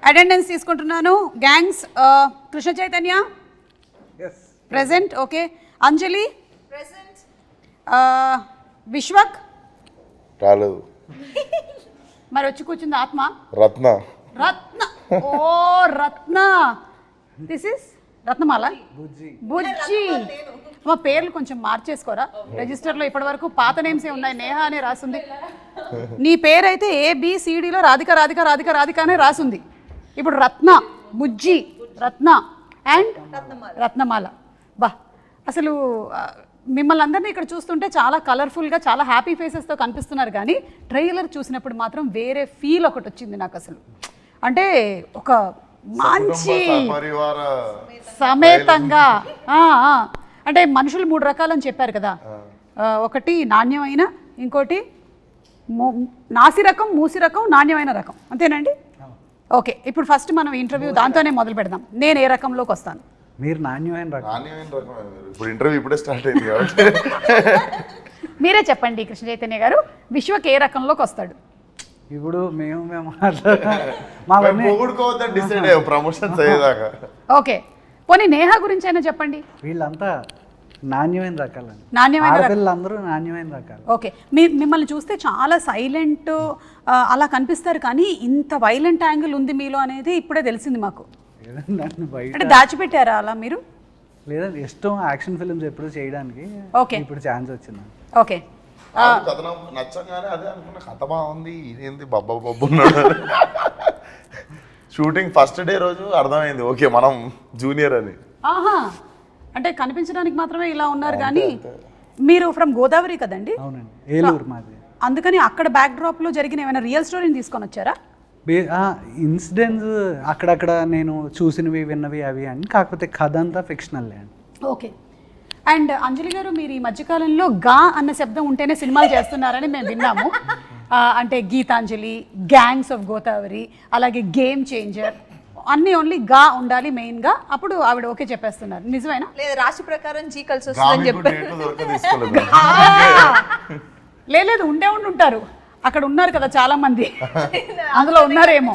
Attendance తీసుకుంటున్నాను. Gangs Krishna Chaitanya present. Okay. Anjali present. Vishwak రాలేదు. మరి వచ్చి కూర్చుంది ఆత్మ. Ratna. Ratna. Oh Ratna. This is Ratnamala. Bujji. మా పేర్లు కొంచెం మార్చేసుకోరా రిజిస్టర్లో. ఇప్పటి వరకు పాత నేమ్స్ ఏ ఉన్నాయి. నేహ అనే రాసింది. నీ పేరు అయితే ABCDలో రాధిక రాధిక రాధిక రాధిక అనే రాసింది. ఇప్పుడు రత్న, బుజ్జి, రత్న అండ్ రత్నమాల. బా అసలు మిమ్మల్ని అందరినీ ఇక్కడ చూస్తుంటే చాలా కలర్ఫుల్గా చాలా హ్యాపీ ఫేసెస్తో కనిపిస్తున్నారు, కానీ ట్రైలర్ చూసినప్పుడు మాత్రం వేరే ఫీల్ ఒకటి వచ్చింది నాకు. అసలు అంటే ఒక మంచి సమేతంగా అంటే మనుషులు 3 రకాలని చెప్పారు కదా. ఒకటి నాణ్యమైన, ఇంకోటి నాసి రకం, మూసి రకం, నాణ్యమైన రకం. అంతేనండి? ఓకే. ఇప్పుడు ఫస్ట్ మనం ఇంటర్వ్యూ దాంతోనే మొదలు పెడదాం. నేను ఏ రకంలోకి వస్తాను? మీరు నాణ్యమైన రకం. ఇప్పుడు ఇంటర్వ్యూ ఇప్పుడే స్టార్ట్ అయింది కాబట్టి మీరే చెప్పండి కృష్ణ చైతన్య గారు, విశ్వక్ ఏ రకంలోకి వస్తాడు? ఇప్పుడు మేము డిసైడ్ అయ్యాం ప్రమోషన్స్ అయ్యేదాకా. ఓకే. పోనీ నేహ గురించి అయినా చెప్పండి. వీళ్ళంతా నాణ్యమైన రకాలండి. నాణ్యమైన పిల్లలందరూ నాణ్యమైన రకాలు. ఓకే. మిమ్మల్ని చూస్తే చాలా సైలెంట్ అలా కనిపిస్తారు, కానీ ఇంత వైలెంట్ యాంగిల్ ఉంది మీలో అనేది ఇప్పుడే తెలిసింది మాకు. అంటే దాచిపెట్టారా అలా మీరు? లేదండి, ఇష్టం యాక్షన్ ఫిల్మ్స్ ఎప్పుడు చేయడానికి. ఓకే. ఇప్పుడు ఛాన్స్ వచ్చింది. ఓకే. కథ నచ్చంగానే అదే అనుకున్న, కథ బాగుంది, ఇదేంటి బబ్బా బబ్బు ఉన్నాడు. షూటింగ్ ఫస్ట్ డే రోజు అర్థమైంది ఓకే మనం జూనియర్ అని. ఆహా, అంటే కనిపించడానికి మాత్రమే ఇలా ఉన్నారు, కానీ మీరు ఫ్రమ్ గోదావరి కదండి? అవునండి, ఏలూరు మాది. అందుకని అక్కడ బ్యాక్ డ్రాప్ లో జరిగిన ఏమైనా రియల్ స్టోరీని తీసుకొని వచ్చారా? ఇన్సిడెంట్స్ అక్కడక్కడ నేను చూసినవి విన్నవి అవి అని, కాకపోతే కథ అంతా ఫిక్షనల్ అండి. ఓకే. అండ్ అంజలి గారు, మీరు ఈ మధ్యకాలంలో గా అన్న శబ్దం ఉంటేనే సినిమాలు చేస్తున్నారని మేము విన్నాము. అంటే గీతాంజలి, గ్యాంగ్స్ ఆఫ్ గోదావరి, అలాగే గేమ్ చేంజర్, అన్నీ ఓన్లీ గా ఉండాలి మెయిన్గా. అప్పుడు ఆవిడ ఓకే చెప్పేస్తున్నారు. నిజమేనా? లేదు, రాశి ప్రకారం జీ కలిసి వస్తుందని చెప్పారు. లేదు, ఉండే ఉంటారు. అక్కడ ఉన్నారు కదా చాలా మంది, అందులో ఉన్నారేమో.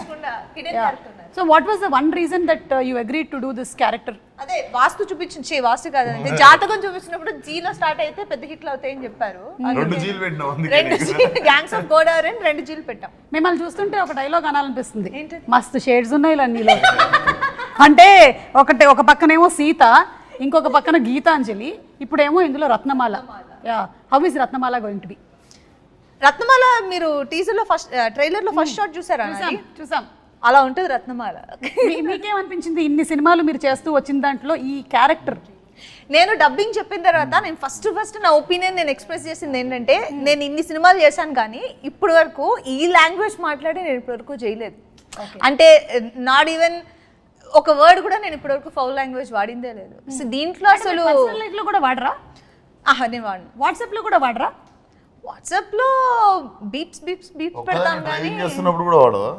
So what was the one reason that you agreed to do this character? అదే వాస్తు చూపించి, వాస్తు కాదండి, జాతకం చూపించినప్పుడు జీలో స్టార్ట్ అయితే పెద్ద హిట్లు అవుతాయని చెప్పారు. 2 జీలు పెట్టినాం, 2 గ్యాంగ్స్ ఆఫ్ గోదావరి 2 జీలు పెట్టాం. మిమ్మల్ని చూస్తుంటే ఒక డైలాగ్ అనాలనిపిస్తుంది. మస్తు షేడ్స్ ఉన్నాయి ఇలా నీలో. అంటే ఒక పక్కనేమో సీత, ఇంకొక పక్కన గీతాంజలి, ఇప్పుడేమో ఇందులో Ratnamala. How is Ratnamala going to be? Ratnamala మీరు టీజర్ లో ఫస్ట్ ట్రైలర్ లో ఫస్ట్ షాట్ చూసారా? చూసాం. అలా ఉంటుంది రత్నమాల. మీకేమనిపించింది ఇన్ని సినిమాలు మీరు చేస్తూ వచ్చిన దాంట్లో ఈ క్యారెక్టర్? నేను డబ్బింగ్ చెప్పిన తర్వాత నేను ఫస్ట్ నా ఒపీనియన్ నేను ఎక్స్ప్రెస్ చేసింది ఏంటంటే, నేను ఇన్ని సినిమాలు చేశాను కానీ ఇప్పటి వరకు ఈ లాంగ్వేజ్ మాట్లాడి నేను ఇప్పటి వరకు చేయలేదు. అంటే నాట్ ఈవెన్ ఒక వర్డ్ కూడా నేను ఇప్పటి వరకు ఫౌల్ లాంగ్వేజ్ వాడిందే లేదు. సో దీంట్లో అసలు లో కూడా వాడరా? నేను వాడిన. వాట్సాప్ లో కూడా వాడరా? వాట్సాప్ లో బీప్స్ పెడతాం కానీ చేస్తున్నప్పుడు కూడా వాడదా?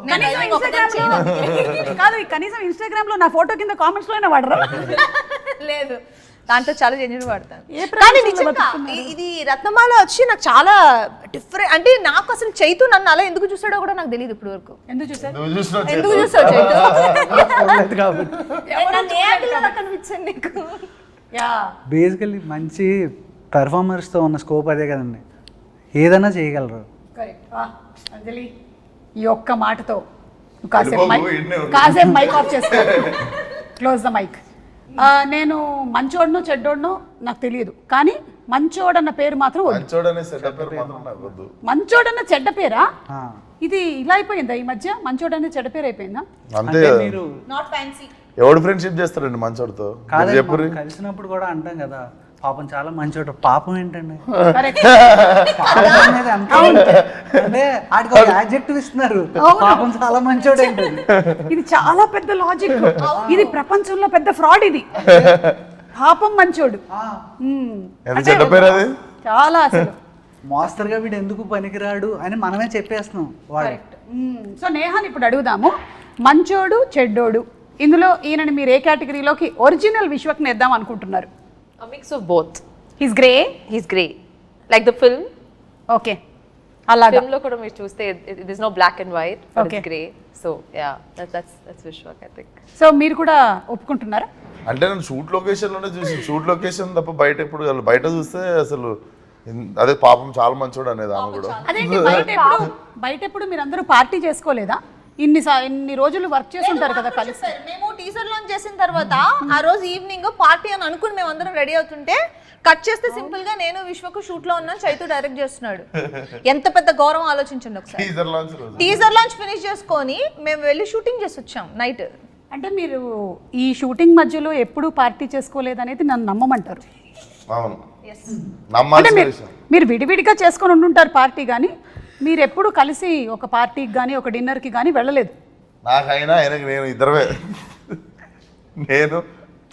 కాదు, కనీసం ఇన్స్టాగ్రామ్ లో నా ఫోటో కింద కామెంట్స్ లోనే వాడరా? లేదు, దాంట్లో చాలా జెన్యూన్ వాడతాను. కానీ నిజంగా ఇది రత్నమాల వచ్చి నాకు చాలా డిఫరెంట్. అంటే నాకు అసలు చైతు నన్ను అలా ఎందుకు చూసాడో కూడా నాకు తెలియదు ఇప్పుడు వరకు. ఎందుకు చూసావు చైతు? కనిపించండి నీకు. బేసికల్లీ మంచి పెర్ఫార్మర్స్తో ఉన్న స్కోప్ అదే కదండి, ఏదైనా చేయగలరు. అంజలి, ఈ ఒక్క మాటతో కాసేపు మైక్ ఆఫ్ చేసుకో, క్లోజ్ ద మైక్. నేను మంచోడనో చెడ్డోడనో నాకు తెలియదు, కానీ మంచోడన్న పేరు మాత్రం మంచోడన్న చెడ్డ పేరా? ఇది ఇలా అయిపోయిందా ఈ మధ్య? మంచోడన్న చెడ్డ పేరు అయిపోయిందా? మీరు ఎవడు ఫ్రెండ్షిప్ చేస్తారండి మంచోడితో? కలిసినప్పుడు కూడా అంటాం కదా, పాపం చాలా మంచోడు. పాపం ఏంటండి? అంటే ఆడికి ఒక యాడ్జెక్టివ్ ఇస్తున్నారు, పాపం చాలా మంచోడు ఏంటండి. ఇది చాలా పెద్ద లాజిక్. ఇది ప్రపంచంలో పెద్ద ఫ్రాడ్. ఇది పాపం మంచోడు చాలా అసలు. మాస్టర్గా వీడు ఎందుకు పనికిరాడు అని మనమే చెప్పేస్తున్నాం వాడు. సో నేహాని ఇప్పుడు అడుగుదాము, మంచోడు చెడ్డోడు ఇందులో ఈయనని మీరు ఏ కేటగిరీలోకి ఒరిజినల్ విశ్వక్ని వేద్దాం అనుకుంటున్నారు? A mix of both. He's grey. He's grey, like the film. Okay. అలాగా ఫిల్మ్ లో కూడా మీరు చూస్తే this no black and white Okay. Grey so ya that's Vishwak I think so మీరు కూడా ఒప్పుకుంటున్నారా? అంటే నేను షూట్ లొకేషన్లోనే చూసి షూట్ లొకేషన్ తప్ప బయట ఎప్పుడు బయట చూస్తే అసలు అదే పాపం చాలా మంచోడు అనేది ఆమె కూడా. అదేంటి బయట ఎప్పుడు మీరు అందరూ పార్టీ చేసుకోలేదా? ఇన్ని రోజులు వర్క్ చేసి ఉంటారు కదా కలిసి. మేము టీజర్ లాంచ్ చేసిన తర్వాత ఆ రోజు ఈవినింగ్ పార్టీ అని అనుకుని మేము అందరం రెడీ అవుతుంటే కట్ చేస్తే సింపుల్ గా నేను విశ్వకు షూట్ లో ఉన్నాను, చైతు డైరెక్ట్ చేస్తున్నాడు. ఎంత పెద్ద గౌరవం ఆలోచించండి ఒకసారి. టీజర్ లాంచ్ రోజు టీజర్ లాంచ్ ఫినిష్ చేసుకొని మేము వెళ్ళి షూటింగ్ చేసి వచ్చాం నైట్. అంటే మీరు ఈ షూటింగ్ మధ్యలో ఎప్పుడు పార్టీ చేసుకోలేదనేది నన్ను నమ్మమంటారు. అవును అంటే నమ్మాల్సిన విషయం. మీరు విడివిడిగా చేసుకొని ఉండుంటారు పార్టీ, కానీ మీరు ఎప్పుడు కలిసి ఒక పార్టీకి కానీ ఒక డిన్నర్కి కానీ వెళ్ళలేదు. నాకైనా ఆయనకి నేను ఇద్దరమే నేను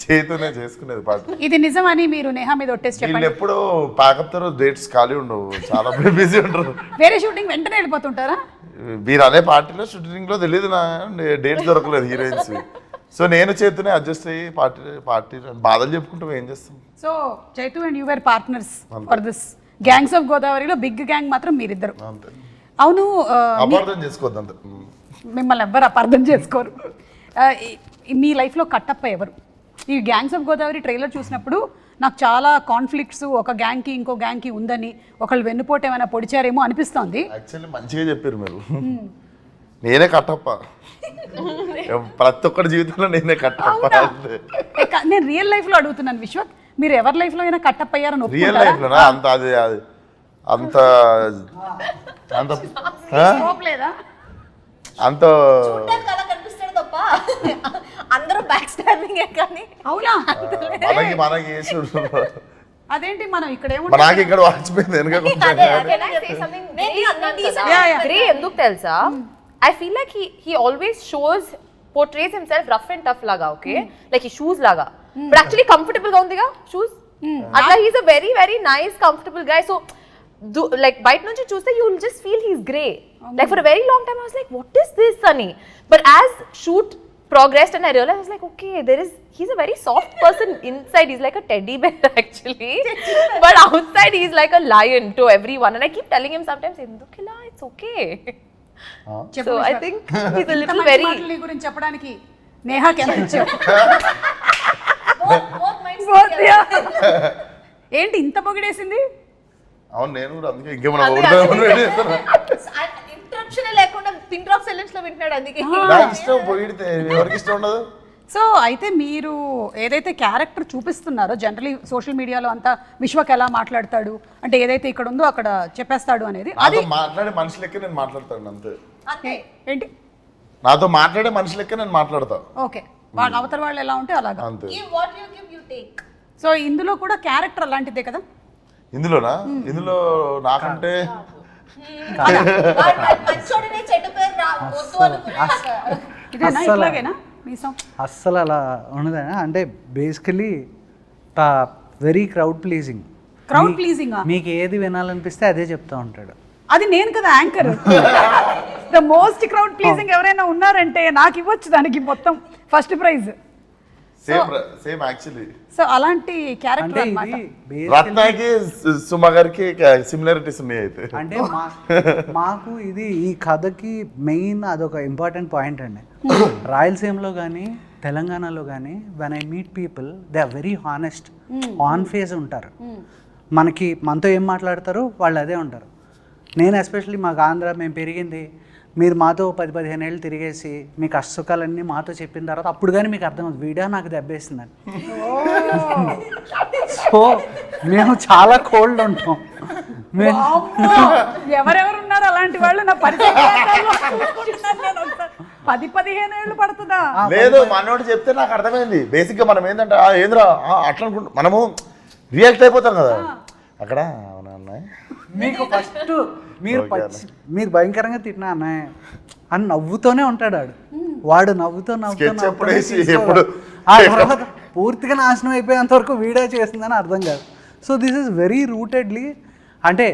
చేతునే చేసుకునేది పార్టీ. ఇది నిజమని మీరు నేహా మీద ఒట్టేసి వీళ్ళు చెప్పండి. ఎప్పుడు ప్యాకప్ తర్వాత డేట్స్ ఖాళీ ఉండవు, చాలా బిజీ ఉంటారు. వేరే షూటింగ్ వెంటనే వెళ్ళిపోతుంటారా? మీరు అనే పార్టీలో షూటింగ్ లో తెలియదు నా డేట్స్ దొరకలేదు హీరోయిన్స్. సో నేను చేతునే అడ్జస్ట్ అయ్యి పార్టీ బాధలు చెప్పుకుంటాం, ఏం చేస్తాం. So Chaitu and you were partners for this gangs of గోదావరిలో బిగ్ గ్యాంగ్ మాత్రం మీరిద్దరు. అంతే, అవును, అపార్థం చేసుకోవద్దు అంతే. మిమ్మల్ని ఎవ్వరు అపార్థం చేసుకోరు. మీ లైఫ్లో కట్టప్ప ఎవరు? ఈ గ్యాంగ్స్ ఆఫ్ గోదావరి ట్రైలర్ చూసినప్పుడు నాకు చాలా కాన్ఫ్లిక్ట్స్ ఒక గ్యాంగ్కి ఇంకో గ్యాంగ్కి ఉందని, ఒకళ్ళు వెన్నుపోటు ఏమైనా పొడిచారేమో అనిపిస్తోంది. యాక్చువల్లీ మంచిగా చెప్పారు మీరు. నేనే కట్టప్ప, ప్రతి ఒక్కటి జీవితంలో నేనే కట్టప్ప. నేను రియల్ లైఫ్లో అడుగుతున్నాను విశ్వక్, మీరు ఎవరి లైఫ్లో అయినా కట్టప్ప అయ్యారని రియల్ ఒప్పుకుంటారా? లైఫ్ లోనా? అంత అది అంత అంత లేదా? అంత అలా కనిపిస్తాడు తప్ప అందరూ బ్యాక్ స్టాబింగ్ కానీ. అవునా? మనకి వేసుడు. అదేంటి మనం ఇక్కడ నాకు ఇక్కడ వాచిపోయింది వెనక కొంచెం. Can I say something? Yeah, yeah. Grey ఎందుకు తెలుసా? I feel like he always portrays himself rough and tough laga, okay? Like he shoes laga. But actually comfortable ga undiga shoes. Atla he's a very very nice comfortable guy. So like bite nunchi chuste you will just feel he's grey. Like for a very long time I was like what is this Sunny? But as shoot progressed and I realized I was like okay he's a very soft person inside. He's like a teddy bear actually. But outside he's like a lion to everyone and I keep telling him sometimes endukila it's okay. So I think he's a little very గురించి చెప్పడానికి నేహాకి ఎంత ఇచ్చావు? ఏంటి ఇంత పొగిడేసింది? అవును నేను కూడా అందుకే ఇంకేమన్నా ఇంటరప్షన్ లేకుండా పిన్ డ్రాప్ సైలెన్స్ లో వింటున్నాడు అందుకే. నాకు ఇష్టం పొగిడితే ఎవరికి ఇష్టం ఉండదు. సో అయితే మీరు ఏదైతే క్యారెక్టర్ చూపిస్తున్నారో జనరలీ సోషల్ మీడియాలో అంతా విశ్వక్ ఎలా మాట్లాడతాడు అంటే ఏదైతే ఇక్కడ ఉందో అక్కడ చెప్పేస్తాడు అనేది, అది నాతో మాట్లాడే మనిషి లెక్క నేను మాట్లాడతాను అంతే. ఏంటి? నాతో మాట్లాడే మనిషి లెక్క నేను మాట్లాడతా. ఓకే, వాళ్ళ అవతల వాళ్ళు ఎలా ఉంటే అలాగా. అంతే. What you give you take. So ఇందులో కూడా క్యారెక్టర్ అలాంటిదే కదా? ఇందులోనా? ఇందులో నాకంటే మంచోడినే చెడ్డ పేరు వద్దు అనుకున్నాక. ఇదేనా ఇట్లాగేనా మీసం? అస్సలు అలా ఉండదు. అంటే basically very crowd pleasing. Crowd pleasing మీకు ఏది వినాలనిపిస్తే అదే చెప్తా ఉంటాడు. అది నేను కదా anchor. The most crowd pleasing ఎవరైనా ఉన్నారంటే నాకు ఇవ్వచ్చు దానికి మొత్తం first prize. Same actually. So అలాంటి క్యారెక్టర్ అంటే అన్నమాట. ఇది రత్నాకి సుమ గారికి సిమిలారిటీస్ ఉన్నాయి అయితే. అంటే మాకు ఇది ఈ కథకి మెయిన్ అదొక ఇంపార్టెంట్ పాయింట్ అండి. రాయలసీమలో కానీ తెలంగాణలో కానీ when I meet people they are very honest, on face ఉంటారు. మనతో ఏం మాట్లాడతారో వాళ్ళు అదే ఉంటారు. నేను ఎస్పెషల్లీ మాకు ఆంధ్ర మేము పెరిగింది, మీరు మాతో 10-15 ఏళ్ళు తిరిగేసి మీ కష్టసుఖాలన్నీ మాతో చెప్పిన తర్వాత అప్పుడు కానీ మీకు అర్థమవుతుంది వీడియో నాకు దెబ్బేసిందని. సో మేము చాలా కోల్డ్ ఉంటాం. ఎవరెవరు ఉన్నారు అలాంటి వాళ్ళు నా పరిచయం 10-15 ఏళ్ళు పడుతుందా? లేదు మనోడు చెప్తే నాకు అర్థమైంది. బేసిక్ గా మనం ఏంటంటే ఏంద్రా అట్లా అనుకుంటాం, మనము రియాక్ట్ అయిపోతాం కదా అక్కడ. అవునా అన్నయ్య మీకు ఫస్ట్ మీరు భయంకరంగా తిట్టినా అన్నయ్య అని నవ్వుతోనే ఉంటాడు వాడు నవ్వుతూ ఆ తర్వాత పూర్తిగా నాశనం అయిపోయేంత వరకు వీడియో చేసిందని అర్థం కాదు. సో దిస్ ఈస్ వెరీ రూటెడ్లీ, అంటే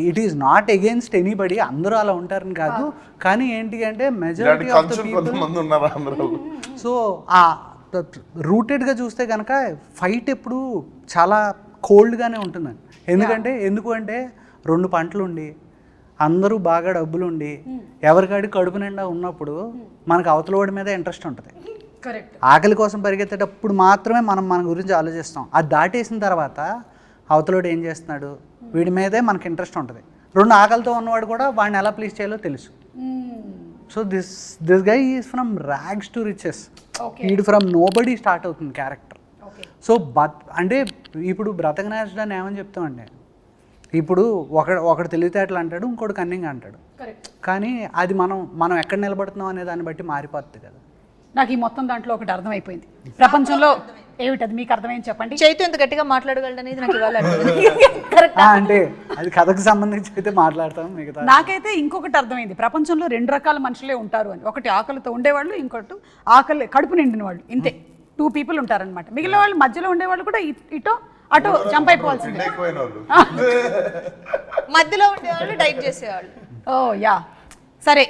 it is not against anybody, అందరూ అలా ఉంటారని కాదు, కానీ ఏంటి అంటే majority of the people. So ఆ రూటెడ్గా చూస్తే కనుక ఫైట్ ఎప్పుడు చాలా కోల్డ్గానే ఉంటుందండి. ఎందుకు అంటే 2 పంటలు ఉండి అందరూ బాగా డబ్బులు ఉండి ఎవరికాడి కడుపు నిండా ఉన్నప్పుడు మనకు అవతల వాడి మీద ఇంట్రెస్ట్ ఉంటుంది. కరెక్ట్. ఆకలి కోసం పరిగెత్తేటప్పుడు మాత్రమే మనం మన గురించి ఆలోచిస్తాం. అది దాటేసిన తర్వాత అవతలోడు ఏం చేస్తున్నాడు వీడి మీదే మనకి ఇంట్రెస్ట్ ఉంటుంది. రెండు ఆకలితో ఉన్నవాడు కూడా వాడిని ఎలా ప్లీజ్ చేయాలో తెలుసు. So this guy is from rags to riches. వీడు ఫ్రమ్ నోబడీ స్టార్ట్ అవుతుంది క్యారెక్టర్. సో అంటే ఇప్పుడు బ్రతకనేసడాన్ని ఏమని చెప్తామండి, ఇప్పుడు ఒకడు తెలివితేటలు అంటాడు, ఇంకోటి కన్నింగ్ అంటాడు. కానీ అది మనం ఎక్కడ నిలబడుతున్నాం అనే దాన్ని బట్టి మారిపోతుంది కదా. నాకు ఈ మొత్తం దాంట్లో ఒకటి అర్థమైపోయింది. ప్రపంచంలో ఏమిటది మీకు అర్థమైంది చెప్పండి. చైతు ఎంత గట్టిగా మాట్లాడగలడు అనేది నాకు ఇవాళ అంటే అది కథకు సంబంధించి అయితే మాట్లాడతాం. మిగతా నాకైతే ఇంకొకటి అర్థమైంది. ప్రపంచంలో 2 రకాల మనుషులే ఉంటారు అని. ఒకటి ఆకలితో ఉండేవాళ్ళు, ఇంకోటి ఆకలి కడుపు నిండిన వాళ్ళు. ఇంతే 2 people ఉంటారనమాట. మిగిలిన వాళ్ళు మధ్యలో ఉండేవాళ్ళు కూడా ఇటో అటో జంప్ అయిపోవాల్సిందే. మధ్యలో ఉండేవాళ్ళు డైట్ చేసేవాళ్ళు. ఓ యా సరే,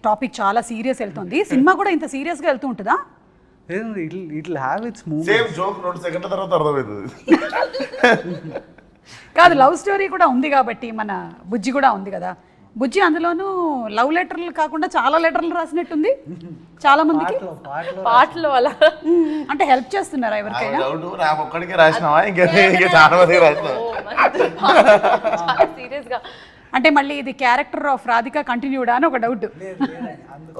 టాపిక్ చాలా సీరియస్ వెళ్తుంది. సినిమా కూడా ఇంత సీరియస్ గా వెళ్తూ ఉంటుందా? It have its moments. Same joke 2 సెకండ్ల తర్వాత అర్థమవుతుంది. కాదు, లవ్ స్టోరీ కూడా ఉంది కాబట్టి మన బుజ్జి కూడా ఉంది కదా. బుజ్జి అందులోనూ లవ్ లెటర్లు కాకుండా చాలా లెటర్లు రాసినట్టుంది చాలా మందికి. పాటలు అలా అంటే హెల్ప్ చేస్తున్నారా ఎవరికైనా? నాకు ఒక్కడికే రాసినావా ఇంకా చాలా మందికి రాసినావా? సీరియస్ గా అంటే మళ్ళీ ఇది క్యారెక్టర్ ఆఫ్ రాధిక కంటిన్యూడా అని ఒక డౌట్.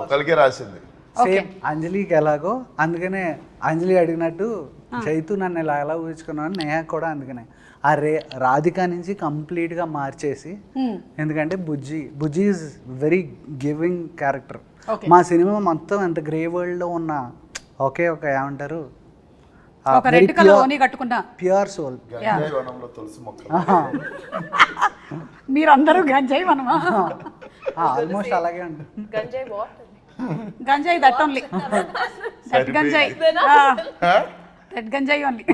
ఒక్కడికే రాసింది. సేమ్ అంజలికి ఎలాగో, అందుకనే అంజలి అడిగినట్టు చైతు నన్ను ఎలా ఊహించుకున్నాను నేహ కూడా అందుకనే ఆ రాధిక నుంచి కంప్లీట్గా మార్చేసి. ఎందుకంటే బుజ్జి ఈజ్ వెరీ గివింగ్ క్యారెక్టర్. మా సినిమా మొత్తం ఎంత గ్రే వరల్డ్లో ఉన్న ఒకే ఒక ఏమంటారు ఒక రెడ్ కలర్ ఓని కట్టుకున్న ప్యూర్ సోల్. తులసి మొక్క మీరందరూ గంజాయి మనమా? ఆల్మోస్ట్ అలాగే ఉంటుంది. గంజాయి వాట్ గంజాయి దట్ ఓన్లీ దట్ గంజాయి దట్ గంజాయి ఓన్లీ.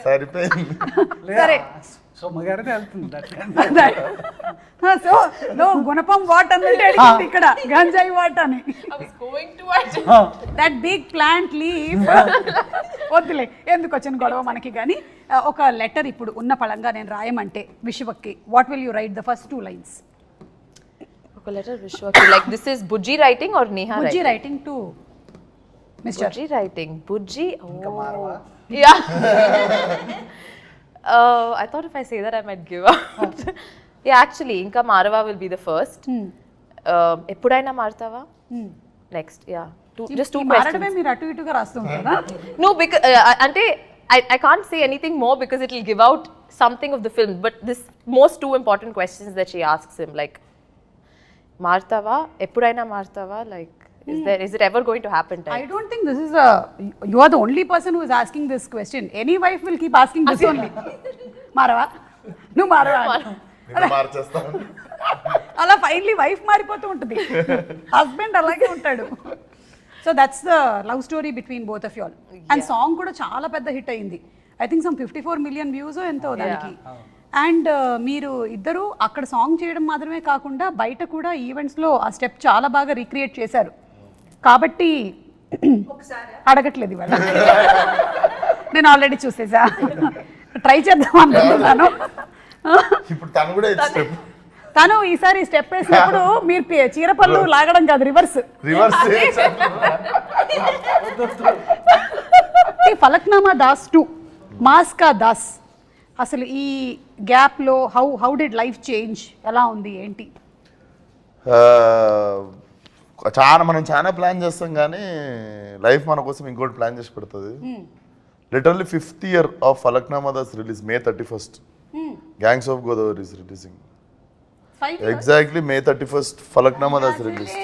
సరిపోయింది. సరే సొమ్మగారిని వెళ్తుంది. సో నో గుణపం వాట్ అన్నట్టు అడిగింది ఇక్కడ గంజాయి వాట్ అని. దట్ బిగ్ ప్లాంట్ లీఫ్ వద్దులే ఎందుకు వచ్చిన గొడవ మనకి. కానీ ఒక లెటర్ ఇప్పుడు ఉన్న పళంగా నేను రాయమంటే విశ్వకి, what will you write the first 2 lines? ఒక లెటర్ విశ్వకి like this is Bujji writing or Neha Bujji writing to mister Bujji writing. Bujji. Oh. Yeah. I thought if I say that I might give up. Yeah, actually, Inka Marava will be the first. Eppudaina Martava? Next, yeah. Just 2 questions. మారడమే మీరు అటు ఇటుగా రాస్తుంటారా? No, because ante I can't say anything more because it will give out something of the film. But this most 2 important questions that she asks him, like Martava, Eppudaina Martava, like. Is it ever going to happen? I don't think this is you are the only person who is asking this question. Any wife will keep asking this only. Marava, నువ్వు మారవా అలా finally wife మారిపోతూ ఉంటుంది, husband అలాగే ఉంటాడు. So that's the love story between both of you all. And song కూడా చాలా పెద్ద hit అయింది. I think some 54 million views ఎంతో దానికి. అండ్ మీరు ఇద్దరు అక్కడ సాంగ్ చేయడం మాత్రమే కాకుండా బయట కూడా ఈవెంట్స్లో ఆ స్టెప్ చాలా బాగా రీక్రియేట్ చేశారు. కాబట్టి అడగట్లేదు ఇవాళ, నేను ఆల్రెడీ చూసేసా, ట్రై చేద్దాం అనుకుంటున్నాను. ఇప్పుడు తను కూడా తను ఈసారి స్టెప్ వేసినప్పుడు మీరు చీరపళ్ళు లాగడం కాదు, రివర్స్. ఫలక్నామా దాస్ 2 మాస్కా దాస్, అసలు ఈ గ్యాప్లో హౌ డిడ్ లైఫ్ చేంజ్, ఎలా ఉంది ఏంటి? మనం చాలా ప్లాన్ చేస్తాం కానీ లైఫ్ మన కోసం ఇంకోటి ప్లాన్ చేసి పెడుతుంది. Literally 5th year of Falaknuma Das release May 31st. Gangs of Godavari is releasing exactly May 31st. Falaknuma Das release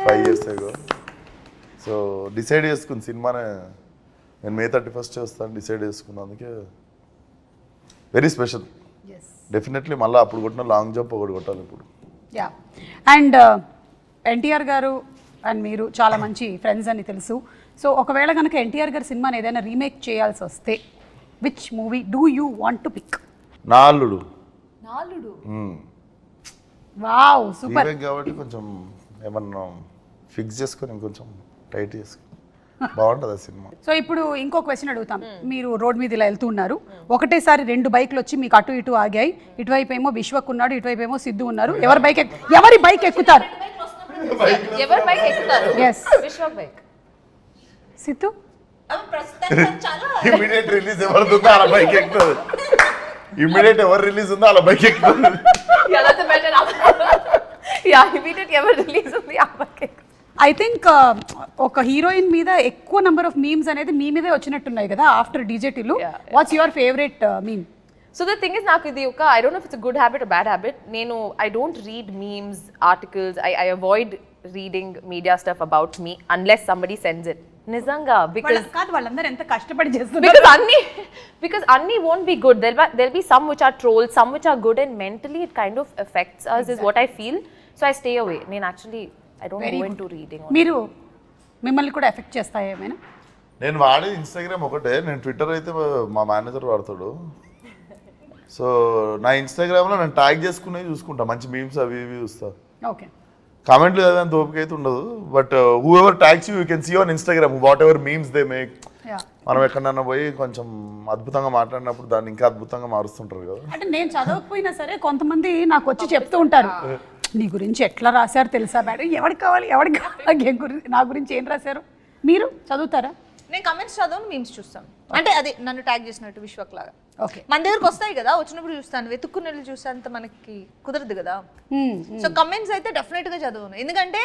5 years ago. So decide చేసుకుంది సినిమానే నేను May 31st చేస్తాను డిసైడ్ చేసుకున్నందుకే వెరీ స్పెషల్. డెఫినెట్లీ మళ్ళీ అప్పుడు కొట్టిన లాంగ్ జంప్ ఒకటి కొట్టాలి ఇప్పుడు. యా, అండ్ ఎన్టీఆర్ గారు అండ్ మీరు చాలా మంచి ఫ్రెండ్స్ అని తెలుసు. సో ఒకవేళ కనుక ఎన్టీఆర్ గారి సినిమాని ఏదైనా రీమేక్ చేయాల్సి వస్తే which movie do you want to pick? నాలుడు. Wow super. కాబట్టి కొంచెం ఏమన్నా ఫిక్స్ చేసుకొని ఇంకొంచెం టైట్ చేసుకొని బాగుంటుంది ఆ సినిమా. సో ఇప్పుడు ఇంకో క్వశ్చన్ అడుగుతాం. మీరు రోడ్ మీద ఇలా వెళ్తూ ఉన్నారు, ఒకటేసారి 2 బైక్లు వచ్చి మీకు అటు ఇటు ఆగాయి. ఇటువైపు ఏమో విశ్వక్ ఉన్నాడు, ఇటువైపు ఏమో సిద్ధు ఉన్నారు. ఎవరి బైక్ ఎక్కుతారు? ఎవరి బైక్ ఎక్కుతారు? Yes. Vishwak bike. Siddhu immediate release ఎవరిది ఉందో అలా బైక్ ఎక్కుతుంది. ఇమీడియట్ ఎవరు రిలీజ్ ఉందో అలా బైక్ ఎక్కుతుంది. Yeah, that's a better answer. Yeah, immediate ఎవరు రిలీజ్ ఉంది ఆ బైక్ ఎక్కుతారు. ఐ థింక్ ఒక హీరోయిన్ మీద ఎక్కువ నెంబర్ ఆఫ్ మీమ్స్ అనేది మీ మీదే వచ్చినట్టున్నాయి కదా ఆఫ్టర్ డీజేటీలు. What's your favourite meme? So the thing is, నాకు ఇది ఒక I don't know if it's a good habit or bad habit. నేను I don't read memes, articles. I avoid reading media stuff about me unless somebody sends it. నిజంగా because కాదు, వాళ్ళందరూ ఎంత కష్టపడి చేస్తున్నారు. because అన్ని won't be good. There'll be some which are trolls, some which are good, and mentally it kind of affects us is what I feel. So I stay away. నేను actually I don't go into reading. మీరు మిమ్మల్ని కూడా effect చేస్తాయి ఏమైనా? నేను వాడే Instagram ఒకటే, నేను ట్విట్టర్ అయితే మా మేనేజర్ వాడతాడు. సో నా ఇన్స్టాగ్రామ్లో నేను ట్యాగ్ చేసుకునేవి చూసుకుంటా, మంచి మీమ్స్ అవి ఇవి చూస్తా. ఓకే, కామెంట్లు చదివేంత ఓపిక అయితే ఉండదు, but whoever tags you can see on Instagram whatever memes they make. మనం ఎక్కడన్నా పోయి కొంచెం అద్భుతంగా మాట్లాడినప్పుడు దాన్ని ఇంకా అద్భుతంగా మారుస్తుంటారు కదా. అంటే నేను చదవకపోయినా సరే కొంతమంది నాకు వచ్చి చెప్తూ ఉంటారు, నీ గురించి ఎట్లా రాశారు తెలుసా మేడం, ఎవరికి కావాలి నా గురించి ఏం రాశారు. మీరు చదువుతారా? నేను కమెంట్స్ చదవను, మీమ్స్ చూస్తాను. అంటే అదే నన్ను ట్యాగ్ చేసినట్టు విశ్వక్ లాగా. ఓకే, మన దగ్గరకు వస్తాయి కదా, వచ్చినప్పుడు చూస్తాను, వెతుక్కుని వెళ్ళి చూసేంత మనకి కుదరదు కదా. సో కమెంట్స్ అయితే డెఫినెట్ గా చదవను, ఎందుకంటే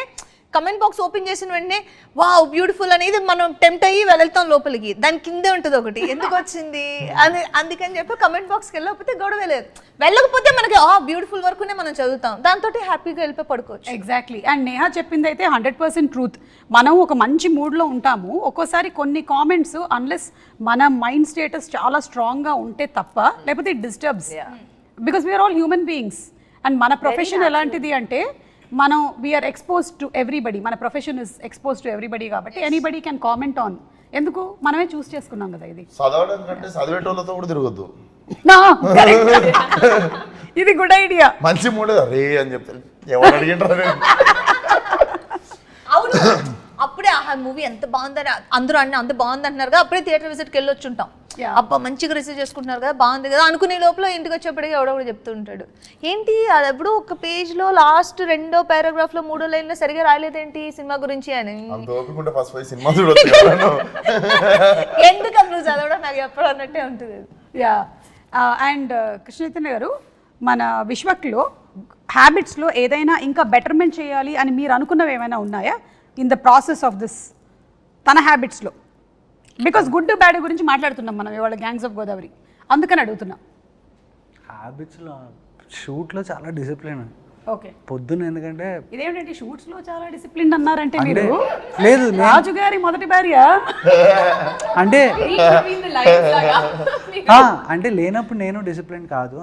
కమెంట్ బాక్స్ ఓపెన్ చేసిన వెంటనే వావ్ బ్యూటిఫుల్ అనేది మనం టెంప్ట్ అయ్యి వెళ్తాం లోపలికి, దాని కిందే ఉంటుంది ఒకటి ఎందుకు వచ్చింది అని. అందుకని చెప్పి కమెంట్ బాక్స్కి వెళ్ళకపోతే గొడవ లేదు, వెళ్ళకపోతే మనకి బ్యూటిఫుల్ వరకునే మనం చదువుతాం, దాంతో హ్యాపీగా వెళ్ళిపోయి పడుకోవచ్చు. ఎగ్జాక్ట్లీ. అండ్ నేహా చెప్పింది అయితే 100% ట్రూత్. మనం ఒక మంచి మూడ్లో ఉంటాము, ఒక్కోసారి కొన్ని కామెంట్స్ అన్లెస్ మన మైండ్ స్టేటస్ చాలా స్ట్రాంగ్గా ఉంటే తప్ప, లేకపోతే it disturbs, because we are all human beings. And మన ప్రొఫెషన్ ఎలాంటిది అంటే మనం వీఆర్ ఎక్స్పోజ్ టు ఎవ్రీబడి, మన profession is expose to everybody కాబట్టి ఎనీబడి కెన్ కామెంట్ ఆన్. ఎందుకు మనమే చూస్ చేసుకున్నాం కదా ఇది. చదవడం కంటే చదివేటోళ్ళతో కూడా తిరగద్దు. ఇది గుడ్ ఐడియా. మంచి మూడే రే అని చెప్తారు, ఎవరు అడిగింటారు. అవును, అప్పుడే ఆహా మూవీ ఎంత బాగుందని అందరూ అంత బాగుంది అంటున్నారు కదా, అప్పుడే థియేటర్ విజిట్కి వెళ్ళి వచ్చి ఉంటాం, అబ్బా మంచిగా రిసీవ్ చేసుకుంటున్నారు కదా, బాగుంది కదా అనుకునే లోపల ఇంటికి వచ్చేప్పటికి ఎవడో కూడా చెప్తుంటాడు, ఏంటి అది ఎప్పుడు ఒక పేజ్లో లాస్ట్ 2వ పారాగ్రాఫ్లో 3వ లైన్లో సరిగా రాలేదేంటి సినిమా గురించి అని. ఎందుకు నువ్వు చదవడం నాకు ఎప్పుడు అన్నట్టే ఉంటుంది. యా. అండ్ కృష్ణ చైతన్య గారు, మన విశ్వక్లో హ్యాబిట్స్లో ఏదైనా ఇంకా బెటర్మెంట్ చేయాలి అని మీరు అనుకున్నవి ఏమైనా ఉన్నాయా in the process of this తన హ్యాబిట్స్లో? బికాస్ గుడ్ బ్యాడ్ గురించి మాట్లాడుతున్నాం మనం ఇవాళ గ్యాంగ్స్ ఆఫ్ గోదావరి, అందుకని అడుగుతున్నాం. హ్యాబిట్స్లో షూట్లో చాలా డిసిప్లిన్. ఓకే, పొద్దున్న ఎందుకంటే ఇదేమిటంటే షూట్స్లో చాలా డిసిప్లిన్ అన్నారంటే మీరు లేదు రాజు గారి మొదటి భార్య అంటే అంటే లేనప్పుడు నేను డిసిప్లిన్ కాదు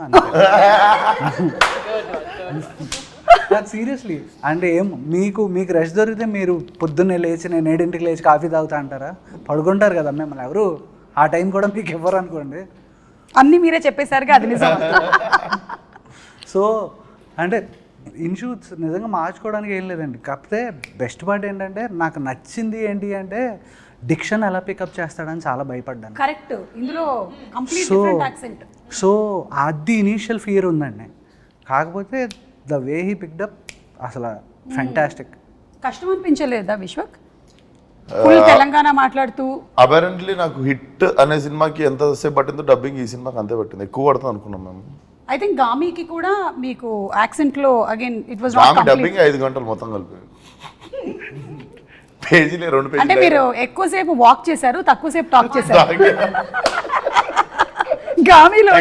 సీరియస్లీ. అంటే ఏం మీకు రెస్ట్ దొరికితే మీరు పొద్దున్నే లేచి నేను 7ంటికి లేచి కాఫీ తాగుతా అంటారా? పడుకుంటారు కదా మిమ్మల్ని ఎవరు ఆ టైం కూడా మీకు ఇవ్వరు అనుకోండి. అన్నీ మీరే చెప్పేసరిగా అది నిజం. సో అంటే ఇన్షూట్స్ నిజంగా మార్చుకోవడానికి ఏం లేదండి, కాకపోతే బెస్ట్ పార్ట్ ఏంటంటే నాకు నచ్చింది ఏంటి అంటే డిక్షన్ ఎలా పికప్ చేస్తాడని చాలా భయపడ్డాను. కరెక్ట్, ఇందులో కంప్లీట్ డిఫరెంట్ యాక్సెంట్. సో అది ఇనీషియల్ ఫియర్ ఉందండి, కాకపోతే the way he picked up అసలు ఫ్యాంటాస్టిక్. కష్టం అనిపించలేదా విశ్వక్ ఫుల్ తెలంగాణ మాట్లాడుతూ? అపరెంట్లీ నాకు హిట్ అనే సినిమాకి ఎంతసేపు పట్టిందో డబ్బింగ్ ఈ సినిమాకి అంతే పట్టింది, ఎక్కువ పడుతుంది అనుకున్నాం మేము. ఐ థింక్ గామికి కూడా మీకు యాక్సెంట్ లో again it was not complete. Dubbing 5 గంటలు మొత్తం కలిపి పేజీలే 2 పేజీలు. అంటే మీరు ఎక్కువసేపు వాక్ చేశారు, తక్కువసేపు టాక్ చేశారు. గామిలో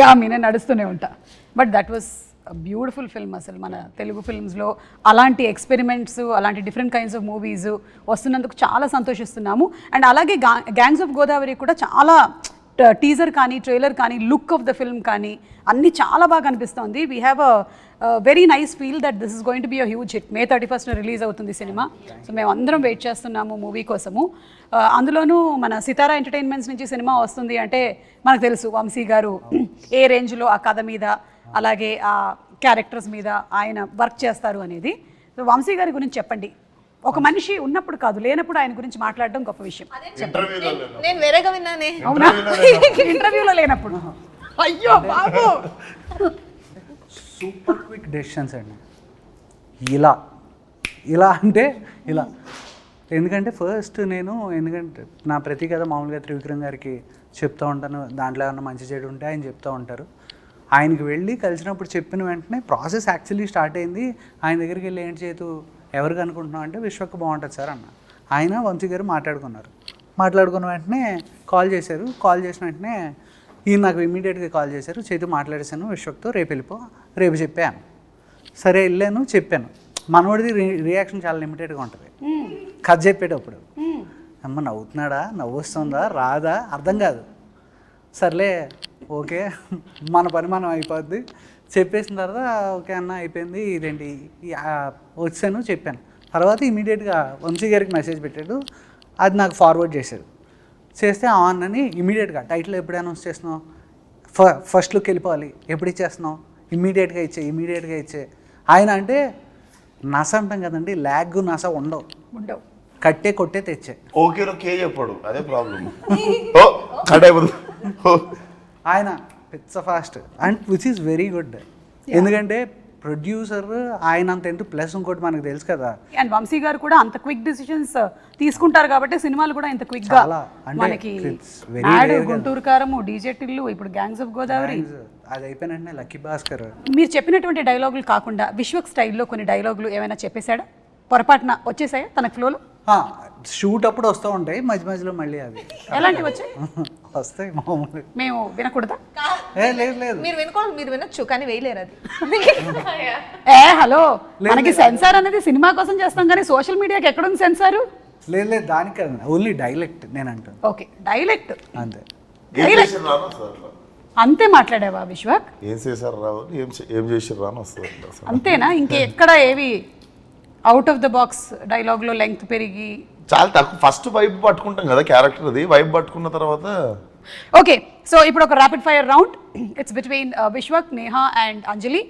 గామి నేను నడుస్తూనే ఉంటా. But that was beautiful film. అసలు మన తెలుగు ఫిల్మ్స్లో అలాంటి ఎక్స్పెరిమెంట్స్, అలాంటి డిఫరెంట్ కైండ్స్ ఆఫ్ మూవీస్ వస్తున్నందుకు చాలా సంతోషిస్తున్నాము. అండ్ అలాగే గ్యాంగ్స్ ఆఫ్ గోదావరి కూడా చాలా టీజర్ కానీ ట్రైలర్ కానీ లుక్ ఆఫ్ ద ఫిల్మ్ కానీ అన్నీ చాలా బాగా అనిపిస్తుంది. We have a very nice feel that this is going to be a huge hit. May 31st release అవుతుంది సినిమా. సో మేము అందరం వెయిట్ చేస్తున్నాము మూవీ కోసము. అందులోనూ మన సితారా ఎంటర్టైన్మెంట్స్ నుంచి సినిమా వస్తుంది అంటే మనకు తెలుసు వంశీ గారు ఏ రేంజ్లో ఆ కథ మీద అలాగే ఆ క్యారెక్టర్స్ మీద ఆయన వర్క్ చేస్తారు అనేది. సో వంశీ గారి గురించి చెప్పండి, ఒక మనిషి ఉన్నప్పుడు కాదు, లేనప్పుడు ఆయన గురించి మాట్లాడడం గొప్ప విషయం. నేను వేరేగా విన్నానే. అవునా? ఇంటర్వ్యూలో లేనప్పుడు. అయ్యో బాబు. సూపర్ క్విక్ డెసిషన్స్ అండి. ఇలా అంటే ఇలా. ఎందుకంటే ఫస్ట్ ఎందుకంటే నా ప్రతి కథ మామూలుగా త్రివిక్రమ్ గారికి చెప్తూ ఉంటాను, దాంట్లో ఏమన్నా మంచి చెడు ఉంటే ఆయన చెప్తూ ఉంటారు. ఆయనకి వెళ్ళి కలిసినప్పుడు చెప్పిన వెంటనే ప్రాసెస్ యాక్చువల్లీ స్టార్ట్ అయింది. ఆయన దగ్గరికి వెళ్ళి ఏంటి చేతు ఎవరికి అనుకుంటున్నాం అంటే విశ్వక్ బాగుంటుంది సార్ అన్న. ఆయన వంశీ గారు మాట్లాడుకున్న వెంటనే కాల్ చేశారు. కాల్ చేసిన వెంటనే ఈయన నాకు ఇమీడియట్గా కాల్ చేశారు, చేతు మాట్లాడేశాను విశ్వక్తో, రేపు చెప్పాను. సరే వెళ్ళాను, చెప్పాను. మనోడిది రియాక్షన్ చాలా లిమిటెడ్గా ఉంటుంది. కథ చెప్పేటప్పుడు అమ్మ నవ్వుతున్నాడా, నవ్వు వస్తుందా, రాదా అర్థం కాదు. సర్లే ఓకే మన పని మనం అయిపోద్ది. చెప్పేసిన తర్వాత ఓకే అన్న అయిపోయింది, ఇదేంటి వచ్చాను చెప్పాను. తర్వాత ఇమీడియట్గా వంశీ గారికి మెసేజ్ పెట్టాడు, అది నాకు ఫార్వర్డ్ చేశాడు. చేస్తే అన్నని ఇమీడియట్గా టైటిల్ ఎప్పుడు అనౌన్స్ చేస్తున్నావు, ఫస్ట్ లుక్ వెళ్ళిపోవాలి, ఎప్పుడు ఇచ్చేస్తున్నావు, ఇమీడియట్గా ఇచ్చే. ఆయన అంటే నస అంటాం కదండి, ల్యాగ్ నస ఉండవు, కట్టే కొట్టే తెచ్చే. ఓకే చెప్పాడు, అదే ప్రాబ్లం. కట్ అయిపోదు. ఆయన పిచ్చ fast and which is very good. ఎందుకంటే ప్రొడ్యూసర్ ఆయన అంత ఎంత ప్లస్ ఇంకోటి మనకు తెలుసు కదా. అండ్ వంశీ గారు కూడా అంత క్విక్ డిసిషన్స్ తీసుకుంటారు కాబట్టి సినిమాలు కూడా ఇంత క్విక్ గా మనకి గుంటూరు కారము, డీజే టిల్లు, ఇప్పుడు గ్యాంగ్స్ ఆఫ్ గోదావరి అది అయిపోయినట్టే లక్కీ భాస్కర్. మీరు చెప్పినటువంటి డైలాగులు కాకుండా విశ్వక్ స్టైల్లో కొన్ని డైలాగులు ఏమైనా చెప్పేశాడా, పొరపాటున వచ్చేసాయా తన ఫ్లోలో? షూట్ అప్పుడు వస్తూ ఉంటాయి, మధ్యలో మళ్ళీ అవి ఎలాంటివి వచ్చాయి? వస్తాయి మామూలు. మేము వినకూడదా? లేదు మీరు వినొచ్చు కానీ వేయలేరు అది. హలో, మనకి సెన్సార్ అనేది సినిమా కోసం చేస్తాం కానీ సోషల్ మీడియాకి ఎక్కడుంది సెన్సారు? లేదు దానికి కాదు, ఓన్లీ డైలెక్ట్ నేను అంటాను. ఓకే డైలెక్ట్ అంతే. అంతే మాట్లాడావా విశ్వక్? ఏం చేశారు రావు, ఏం చేసారు రాని వస్తుంది. అంతేనా? ఇంకెక్కడ ఏవి అవుట్ ఆఫ్ ద బాక్స్ డైలాగ్లో లెంగ్త్ పెరిగి? చాలా తక్కువ. ఫస్ట్ వైబ్ పట్టుకుంటాం కదా క్యారెక్టర్, అది వైబ్ పట్టుకున్న తర్వాత. ఓకే, సో ఇప్పుడు ఒక rapid fire round. It's between Vishwak, Neha and Anjali.